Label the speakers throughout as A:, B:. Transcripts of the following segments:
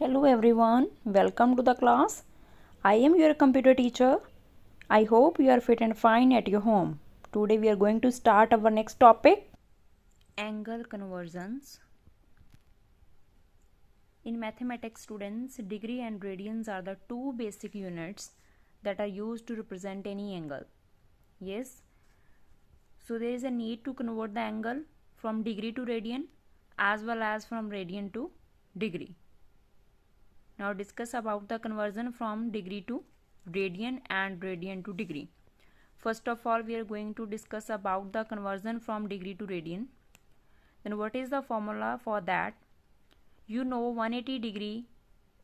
A: Hello everyone, welcome to the class. I am your computer teacher. I hope you are fit and fine at your home. Today we are going to start our next topic, angle conversions. In mathematics students, degree and radians are the two basic units that are used to represent any angle. Yes, so there is a need to convert the angle from degree to radian as well as from radian to degree. Now discuss about the conversion from degree to radian and radian to degree. First of all, we are going to discuss about the conversion from degree to radian. Then what is the formula for that? You know 180 degree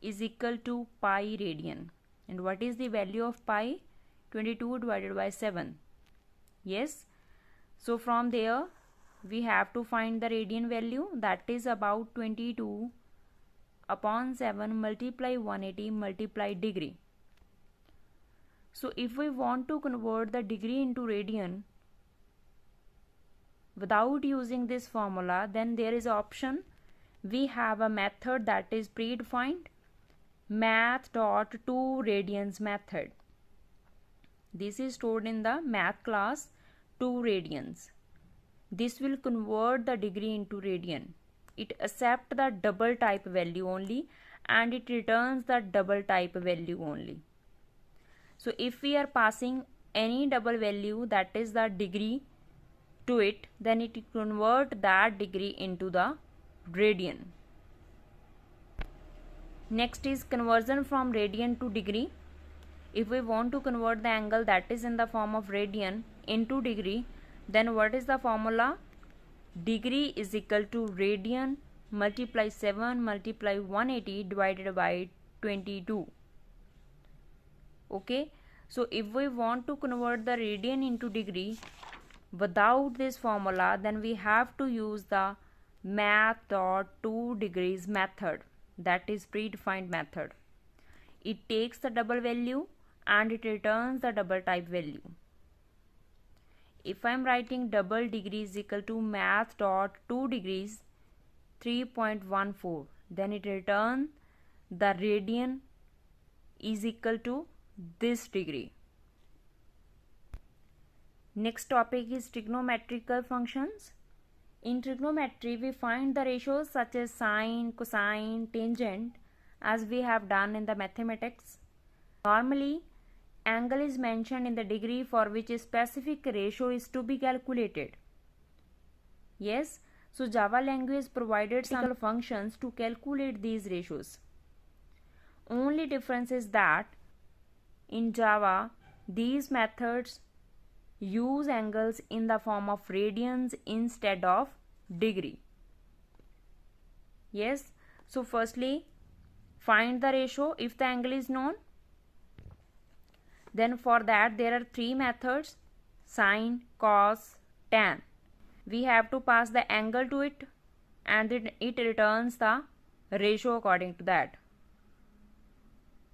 A: is equal to pi radian. And what is the value of pi? 22 divided by 7. Yes. So from there we have to find the radian value, that is about 22 upon 7 multiply 180 multiply degree. So if we want to convert the degree into radian without using this formula, then there is an option. We have a method that is predefined, math.2radians method. This is stored in the math class 2 radians. This will convert the degree into radian. It accepts the double type value only and it returns the double type value only. So if we are passing any double value, that is the degree, to it, then it convert that degree into the radian. Next is conversion from radian to degree. If we want to convert the angle that is in the form of radian into degree, then what is the formula? Degree is equal to radian multiply 7 multiply 180 divided by 22. Okay, so if we want to convert the radian into degree without this formula, then we have to use the math.2degrees method, that is predefined method. It takes the double value and it returns the double type value. If I am writing double degree is equal to math.2degrees 3.14, then it returns the radian is equal to this degree. Next topic is trigonometrical functions. In trigonometry, we find the ratios such as sine, cosine, tangent, as we have done in the mathematics. Normally, angle is mentioned in the degree for which a specific ratio is to be calculated. Yes, so Java language provided some functions to calculate these ratios. Only difference is that in Java, these methods use angles in the form of radians instead of degree. Yes, so firstly, find the ratio if the angle is known. Then for that there are three methods: sine, cos, tan. We have to pass the angle to it and it returns the ratio according to that.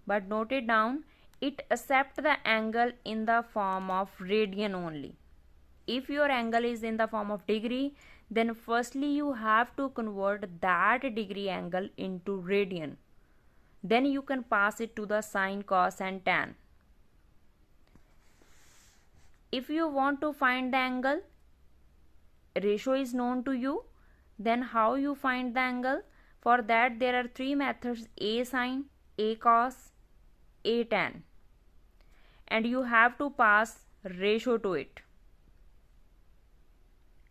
A: But note it down, it accepts the angle in the form of radian only. If your angle is in the form of degree, then firstly you have to convert that degree angle into radian. Then you can pass it to the sine, cos and tan. If you want to find the angle, ratio is known to you, then how you find the angle? For that there are three methods: a sine, a cos, a tan, and you have to pass ratio to it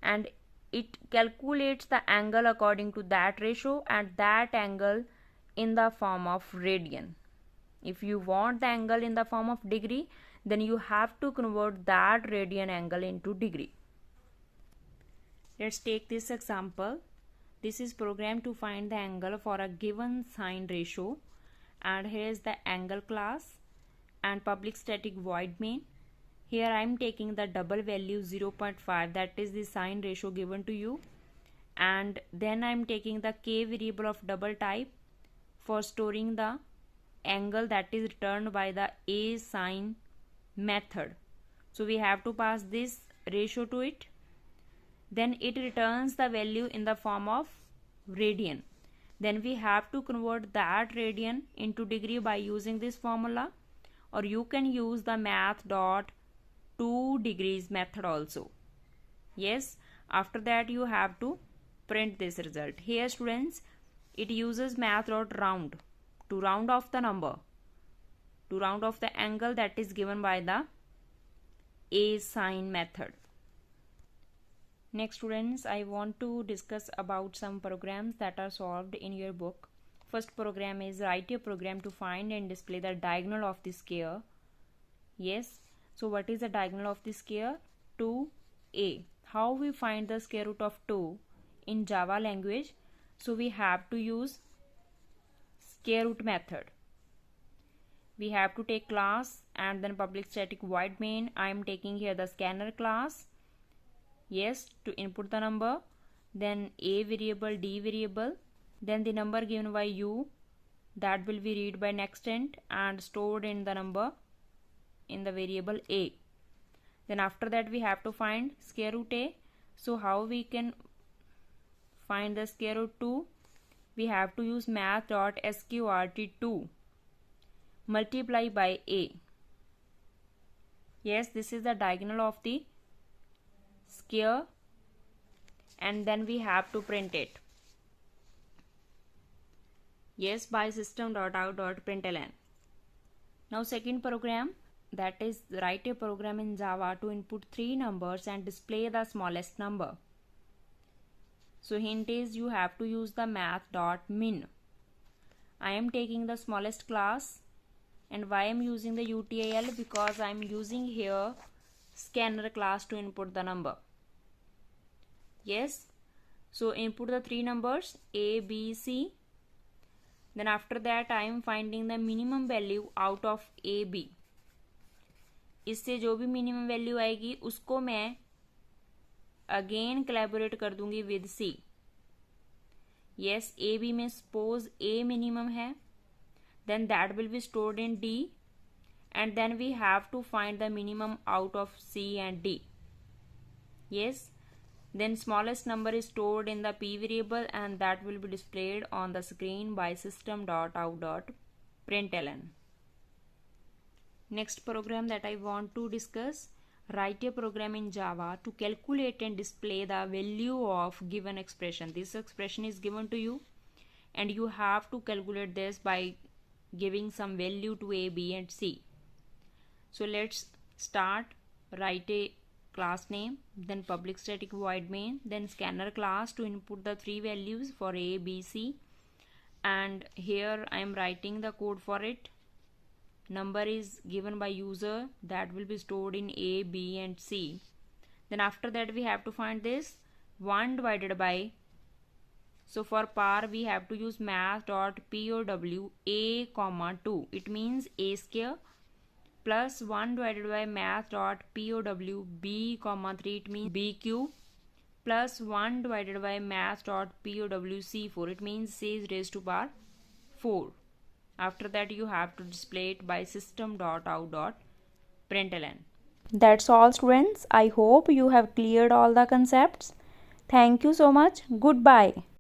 A: and it calculates the angle according to that ratio and that angle in the form of radian. If you want the angle in the form of degree, then you have to convert that radian angle into degree. Let's take this example. This is programmed to find the angle for a given sine ratio, and here is the angle class and public static void main. Here I am taking the double value 0.5, that is the sine ratio given to you, and then I am taking the k variable of double type for storing the angle that is returned by the a sine method. So we have to pass this ratio to it. Then it returns the value in the form of radian. then we have to convert that radian into degree by using this formula, or you can use the math dot 2 degrees method also. Yes, after that you have to print this result. Here students, it uses math dot round to round off the number, to round off the angle that is given by the A sign method. Next students, I want to discuss about some programs that are solved in your book. First program is write a program to find and display the diagonal of the square. Yes, so what is the diagonal of the square? 2a. How we find the square root of 2 in Java language? So we have to use square root method. We have to take class and then public static void main. I am taking here the scanner class. Yes, to input the number, then a variable, d variable, then the number given by u, that will be read by nextInt and stored in the number in the variable a. Then after that we have to find square root a. So how we can find the square root 2? We have to use math.sqrt2 multiply by a. Yes, this is the diagonal of the square, and then we have to print it. Yes, by system.out.println. Now second program, that is write a program in Java to input 3 numbers and display the smallest number. So hint is you have to use the math.min. I am taking the smallest class, and why I am using the util? Because I am using here scanner class to input the number. Yes, so input the 3 numbers a, b, c. Then after that I am finding the minimum value out of a, b. इससे जो भी minimum value आएगी उसको मैं again collaborate कर दूंगी with C. Yes, A B में suppose A minimum है, then that will be stored in D, and then we have to find the minimum out of C and D. Yes, then smallest number is stored in the P variable and that will be displayed on the screen by system.out.println. Next program that I want to discuss, write a program in Java to calculate and display the value of given expression. This expression is given to you and you have to calculate this by giving some value to a, b and c. So let's start. Write a class name, then public static void main, then scanner class to input the 3 values for a, b, c, and here I am writing the code for it. Number is given by user, that will be stored in a, b and c. Then after that we have to find this 1 divided by, so for par we have to use math.pow a comma 2. It means a square plus 1 divided by math.pow b comma 3. It means b cube plus 1 divided by math.pow c4. It means c is raised to power 4. After that you have to display it by system.out.println. That's all students. I hope you have cleared all the concepts. Thank you so much. Goodbye.